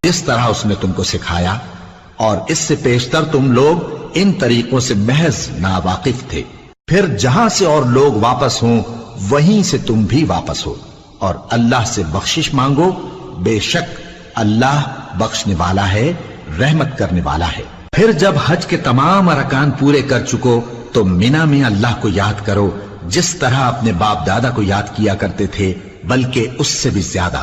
جس طرح اس نے تم کو سکھایا، اور اس سے پیشتر تم لوگ ان طریقوں سے محض ناواقف تھے۔ پھر جہاں سے اور لوگ واپس ہوں وہیں سے تم بھی واپس ہو، اور اللہ سے بخشش مانگو، بے شک اللہ بخشنے والا ہے، رحمت کرنے والا ہے۔ پھر جب حج کے تمام ارکان پورے کر چکو تو مینا میں اللہ کو یاد کرو جس طرح اپنے باپ دادا کو یاد کیا کرتے تھے، بلکہ اس سے بھی زیادہ۔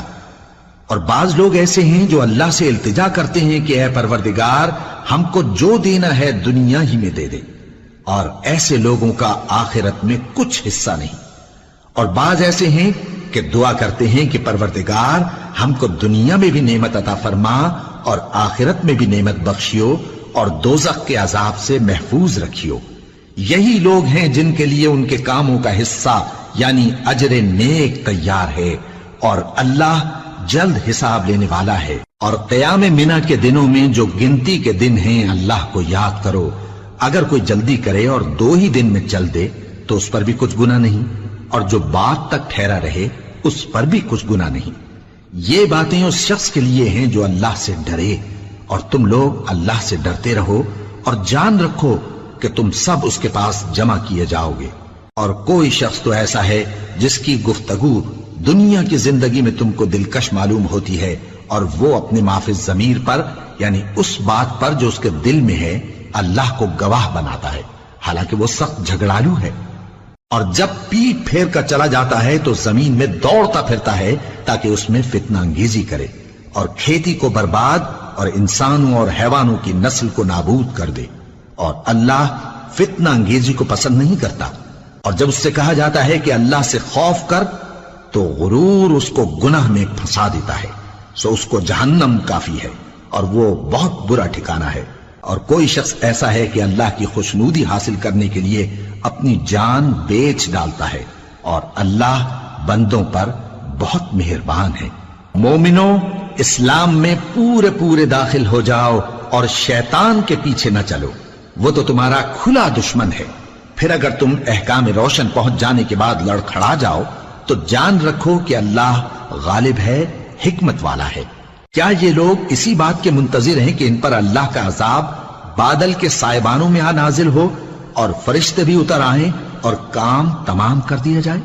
اور بعض لوگ ایسے ہیں جو اللہ سے التجا کرتے ہیں کہ اے پروردگار ہم کو جو دینا ہے دنیا ہی میں دے دے، اور ایسے لوگوں کا آخرت میں کچھ حصہ نہیں۔ اور بعض ایسے ہیں کہ دعا کرتے ہیں کہ پروردگار ہم کو دنیا میں بھی نعمت عطا فرما اور آخرت میں بھی نعمت بخشیو اور دوزخ کے عذاب سے محفوظ رکھیو۔ یہی لوگ ہیں جن کے لیے ان کے کاموں کا حصہ یعنی اجر نیک تیار ہے، اور اللہ جلد حساب لینے والا ہے۔ اور قیام منا کے دنوں میں جو گنتی کے دن ہیں اللہ کو یاد کرو۔ اگر کوئی جلدی کرے اور 2 ہی دن میں چل دے تو اس پر بھی کچھ گناہ نہیں، اور جو بات تک ٹھہرا رہے اس پر بھی کچھ گناہ نہیں۔ یہ باتیں اس شخص کے لیے ہیں جو اللہ سے ڈرے، اور تم لوگ اللہ سے ڈرتے رہو اور جان رکھو کہ تم سب اس کے پاس جمع کیے جاؤ گے۔ اور کوئی شخص تو ایسا ہے جس کی گفتگو دنیا کی زندگی میں تم کو دلکش معلوم ہوتی ہے، اور وہ اپنے معافی ضمیر پر یعنی اس بات پر جو اس کے دل میں ہے اللہ کو گواہ بناتا ہے، حالانکہ وہ سخت جھگڑالو ہے۔ اور جب پیٹ پھیر کر چلا جاتا ہے تو زمین میں دوڑتا پھرتا ہے تاکہ اس میں فتنہ انگیزی کرے اور کھیتی کو برباد اور انسانوں اور حیوانوں کی نسل کو نابود کر دے، اور اللہ فتنہ انگیزی کو پسند نہیں کرتا۔ اور جب اس سے کہا جاتا ہے کہ اللہ سے خوف کر تو غرور اس کو گناہ میں پھنسا دیتا ہے، سو اس کو جہنم کافی ہے اور وہ بہت برا ٹھکانہ ہے۔ اور کوئی شخص ایسا ہے کہ اللہ کی خوشنودی حاصل کرنے کے لیے اپنی جان بیچ ڈالتا ہے، اور اللہ بندوں پر بہت مہربان ہے۔ مومنوں، اسلام میں پورے داخل ہو جاؤ اور شیطان کے پیچھے نہ چلو، وہ تو تمہارا کھلا دشمن ہے۔ پھر اگر تم احکام روشن پہنچ جانے کے بعد لڑکھڑا جاؤ تو جان رکھو کہ اللہ غالب ہے، حکمت والا ہے۔ کیا یہ لوگ اسی بات کے منتظر ہیں کہ ان پر اللہ کا عذاب بادل کے سائبانوں میں نازل ہو اور فرشتے بھی اتر آئیں اور کام تمام کر دیا جائے؟